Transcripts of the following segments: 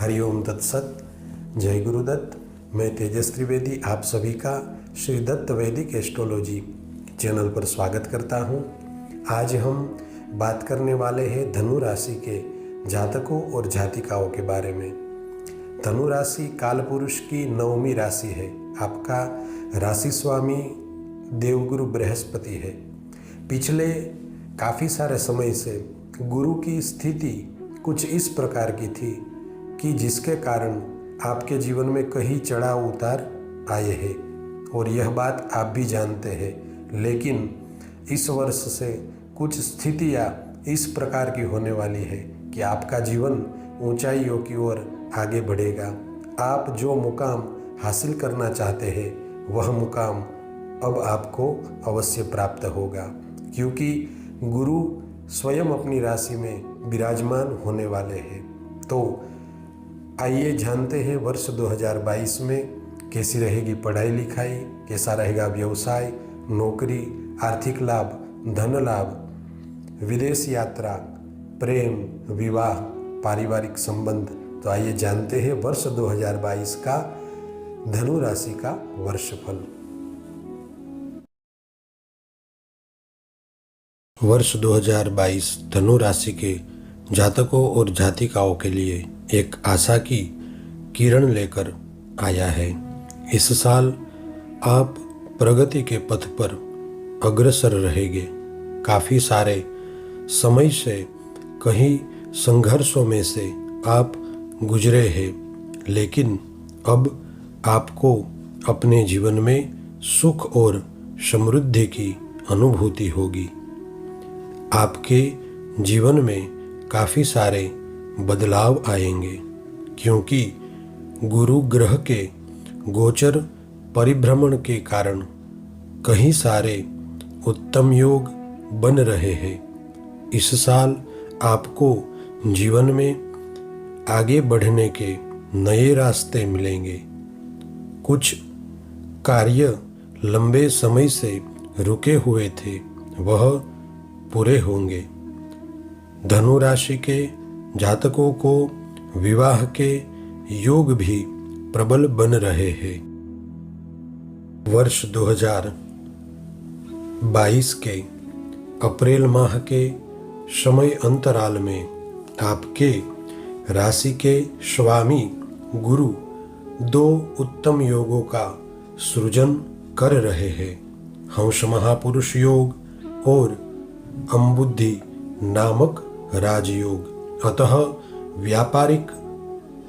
हरिओम तत्सत। जय गुरुदत्त। मैं तेजस त्रिवेदी आप सभी का श्री दत्त वैदिक एस्ट्रोलॉजी चैनल पर स्वागत करता हूं। आज हम बात करने वाले हैं धनु राशि के जातकों और जातिकाओं के बारे में। धनु राशि कालपुरुष की 9वीं राशि है। आपका राशि स्वामी देवगुरु बृहस्पति है। पिछले काफ़ी सारे समय से गुरु की स्थिति कुछ इस प्रकार की थी कि जिसके कारण आपके जीवन में कई चढ़ाव उतार आए हैं और यह बात आप भी जानते हैं। लेकिन इस वर्ष से कुछ स्थितियाँ इस प्रकार की होने वाली है कि आपका जीवन ऊंचाइयों की ओर आगे बढ़ेगा। आप जो मुकाम हासिल करना चाहते हैं वह मुकाम अब आपको अवश्य प्राप्त होगा, क्योंकि गुरु स्वयं अपनी राशि में विराजमान होने वाले हैं। तो आइए जानते हैं वर्ष 2022 में कैसी रहेगी पढ़ाई लिखाई, कैसा रहेगा व्यवसाय, नौकरी, आर्थिक लाभ, धन लाभ, विदेश यात्रा, प्रेम, विवाह, पारिवारिक संबंध। तो आइए जानते हैं वर्ष 2022 का धनु राशि का वर्षफल। वर्ष 2022 धनु राशि के जातकों और जातिकाओं के लिए एक आशा की किरण लेकर आया है। इस साल आप प्रगति के पथ पर अग्रसर रहेंगे। काफ़ी सारे समय से कहीं संघर्षों में से आप गुजरे हैं, लेकिन अब आपको अपने जीवन में सुख और समृद्धि की अनुभूति होगी। आपके जीवन में काफ़ी सारे बदलाव आएंगे, क्योंकि गुरु ग्रह के गोचर परिभ्रमण के कारण कई सारे उत्तम योग बन रहे हैं। इस साल आपको जीवन में आगे बढ़ने के नए रास्ते मिलेंगे। कुछ कार्य लंबे समय से रुके हुए थे, वह पूरे होंगे। धनु राशि के जातकों को विवाह के योग भी प्रबल बन रहे हैं। वर्ष 2022 के अप्रैल माह के समय अंतराल में आपके राशि के स्वामी गुरु 2 उत्तम योगों का सृजन कर रहे हैं। हंस महापुरुष योग और अम्बुद्धि नामक राजयोग। अतः व्यापारिक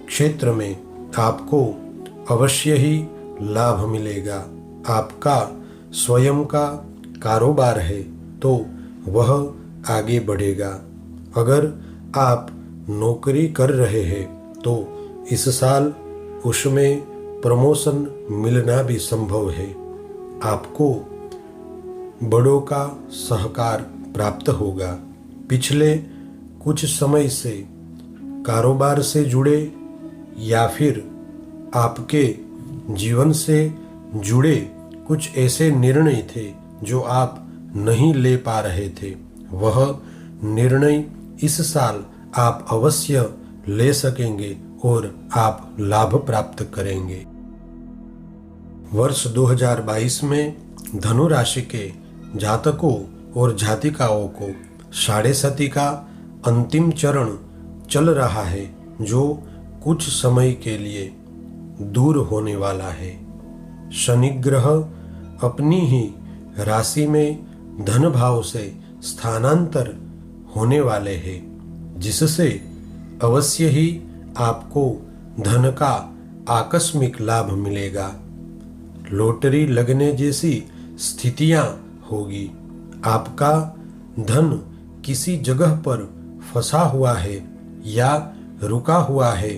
क्षेत्र में आपको अवश्य ही लाभ मिलेगा। आपका स्वयं का कारोबार है तो वह आगे बढ़ेगा। अगर आप नौकरी कर रहे हैं तो इस साल उसमें प्रमोशन मिलना भी संभव है। आपको बड़ों का सहकार प्राप्त होगा। पिछले कुछ समय से कारोबार से जुड़े या फिर आपके जीवन से जुड़े कुछ ऐसे निर्णय थे जो आप नहीं ले पा रहे थे, वह निर्णय इस साल आप अवश्य ले सकेंगे और आप लाभ प्राप्त करेंगे। वर्ष 2022 में धनु राशि के जातकों और जातिकाओं को साढ़े सती का अंतिम चरण चल रहा है, जो कुछ समय के लिए दूर होने वाला है। शनि ग्रह अपनी ही राशि में धन भाव से स्थानांतर होने वाले हैं, जिससे अवश्य ही आपको धन का आकस्मिक लाभ मिलेगा। लॉटरी लगने जैसी स्थितियां होगी। आपका धन किसी जगह पर फंसा हुआ है या रुका हुआ है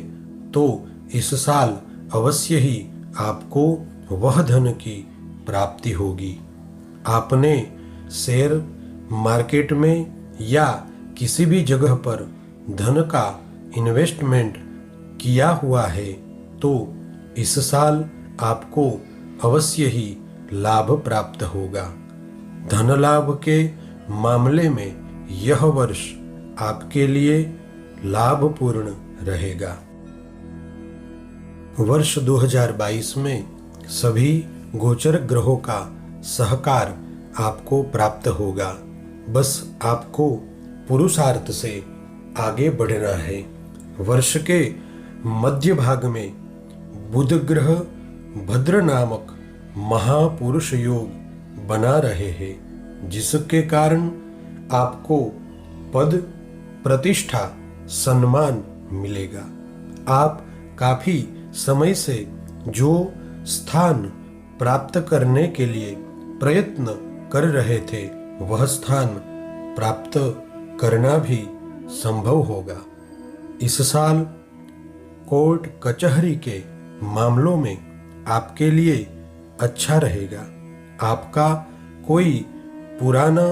तो इस साल अवश्य ही आपको वह धन की प्राप्ति होगी। आपने शेयर मार्केट में या किसी भी जगह पर धन का इन्वेस्टमेंट किया हुआ है तो इस साल आपको अवश्य ही लाभ प्राप्त होगा। धन लाभ के मामले में यह वर्ष आपके लिए लाभपूर्ण रहेगा। वर्ष 2022 में सभी गोचर ग्रहों का सहकार आपको प्राप्त होगा। बस आपको पुरुषार्थ से आगे बढ़ना है। वर्ष के मध्य भाग में बुध ग्रह भद्र नामक महापुरुष योग बना रहे हैं, जिसके कारण आपको पद, प्रतिष्ठा, सम्मान मिलेगा। आप काफी समय से जो स्थान प्राप्त करने के लिए प्रयत्न कर रहे थे, वह स्थान प्राप्त करना भी संभव होगा। इस साल कोर्ट कचहरी के मामलों में आपके लिए अच्छा रहेगा। आपका कोई पुराना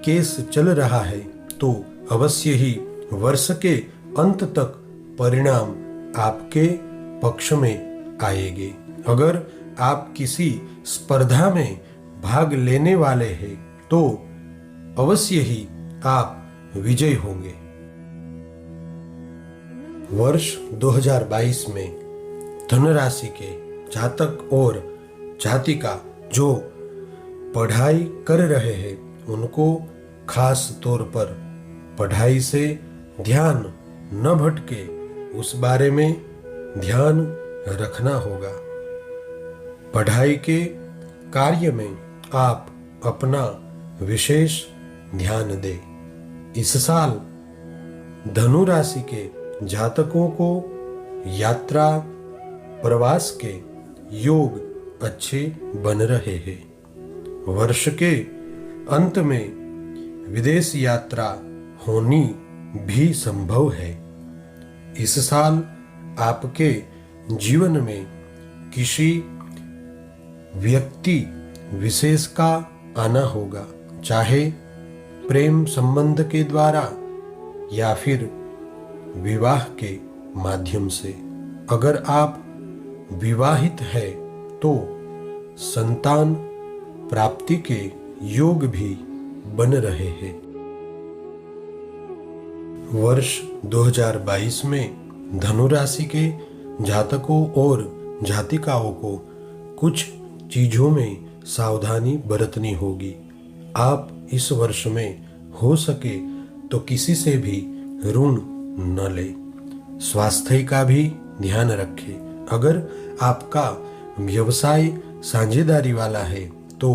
केस चल रहा है तो अवश्य ही वर्ष के अंत तक परिणाम आपके पक्ष में आएंगे। अगर आप किसी स्पर्धा में भाग लेने वाले हैं तो अवश्य ही आप विजयी होंगे। वर्ष 2022 में धन राशि के जातक और जातिका जो पढ़ाई कर रहे हैं, उनको खास तौर पर पढ़ाई से ध्यान न भटके, उस बारे में ध्यान रखना होगा। पढ़ाई के कार्य में आप अपना विशेष ध्यान दें। इस साल धनु राशि के जातकों को यात्रा, प्रवास के योग अच्छे बन रहे हैं। वर्ष के अंत में विदेश यात्रा होनी भी संभव है। इस साल आपके जीवन में किसी व्यक्ति विशेष का आना होगा, चाहे प्रेम संबंध के द्वारा या फिर विवाह के माध्यम से। अगर आप विवाहित है तो संतान प्राप्ति के योग भी बन रहे हैं। वर्ष 2022 में धनु राशि के जातकों और जातिकाओं को कुछ चीजों में सावधानी बरतनी होगी। आप इस वर्ष में हो सके तो किसी से भी ऋण न ले। स्वास्थ्य का भी ध्यान रखें। अगर आपका व्यवसाय साझेदारी वाला है तो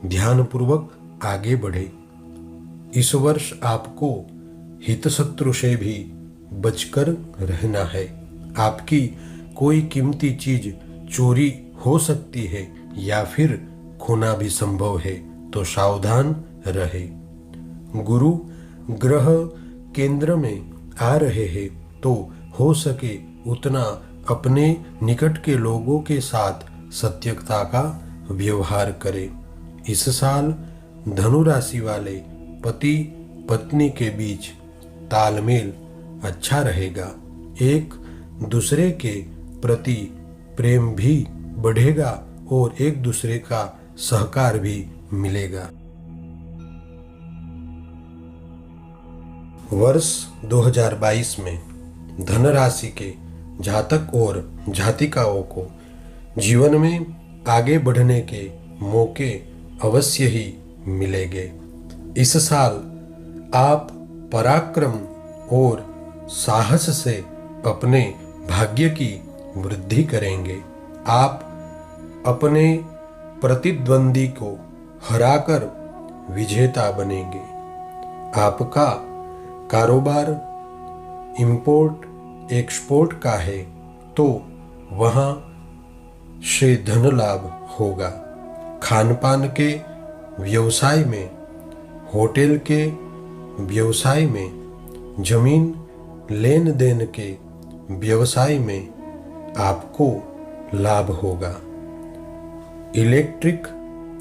ध्यानपूर्वक आगे बढ़े। इस वर्ष आपको हितशत्रु से भी बचकर रहना है। आपकी कोई कीमती चीज चोरी हो सकती है या फिर खोना भी संभव है, तो सावधान रहे। गुरु ग्रह केंद्र में आ रहे हैं तो हो सके उतना अपने निकट के लोगों के साथ सत्यता का व्यवहार करें। इस साल धनु राशि वाले पति पत्नी के बीच तालमेल अच्छा रहेगा। एक दूसरे के प्रति प्रेम भी बढ़ेगा और एक दूसरे का सहकार भी मिलेगा। वर्ष 2022 में धन राशि के जातक और जातिकाओं को जीवन में आगे बढ़ने के मौके अवश्य ही मिलेंगे। इस साल आप पराक्रम और साहस से अपने भाग्य की वृद्धि करेंगे। आप अपने प्रतिद्वंदी को हराकर विजेता बनेंगे। आपका कारोबार इंपोर्ट एक्सपोर्ट का है तो वहाँ से धन लाभ होगा। खान पान के व्यवसाय में, होटल के व्यवसाय में, जमीन लेन देन के व्यवसाय में आपको लाभ होगा। इलेक्ट्रिक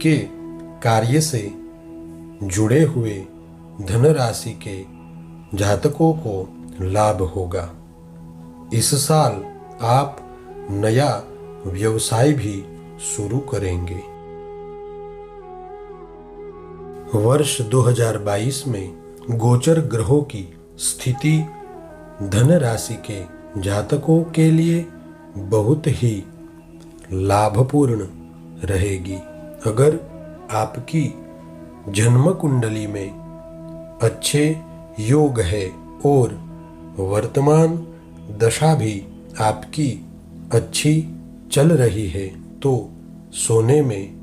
के कार्य से जुड़े हुए धन राशि के जातकों को लाभ होगा। इस साल आप नया व्यवसाय भी शुरू करेंगे। वर्ष 2022 में गोचर ग्रहों की स्थिति धन राशि के जातकों के लिए बहुत ही लाभपूर्ण रहेगी। अगर आपकी जन्म कुंडली में अच्छे योग है और वर्तमान दशा भी आपकी अच्छी चल रही है तो सोने में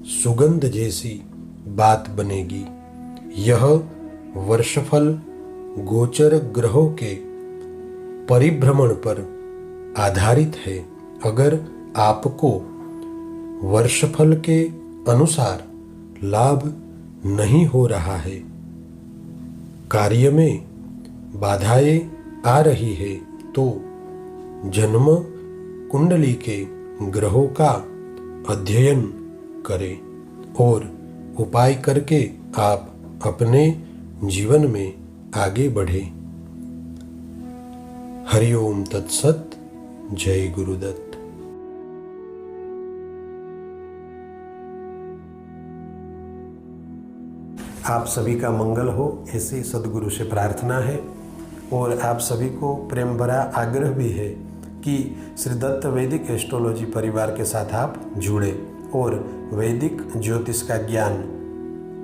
सुगंध जैसी बात बनेगी। यह वर्षफल गोचर ग्रहों के परिभ्रमण पर आधारित है। अगर आपको वर्षफल के अनुसार लाभ नहीं हो रहा है, कार्य में बाधाएं आ रही है, तो जन्म कुंडली के ग्रहों का अध्ययन करें और उपाय करके आप अपने जीवन में आगे बढ़ें। हरि ओम तत्सत। जय गुरुदत्त। आप सभी का मंगल हो, ऐसी सद्गुरु से प्रार्थना है। और आप सभी को प्रेम भरा आग्रह भी है कि श्री दत्त वैदिक एस्ट्रोलॉजी परिवार के साथ आप जुड़े और वैदिक ज्योतिष का ज्ञान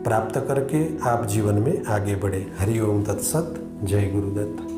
प्राप्त करके आप जीवन में आगे बढ़े। हरि ओम तत्सत। जय गुरुदत्त।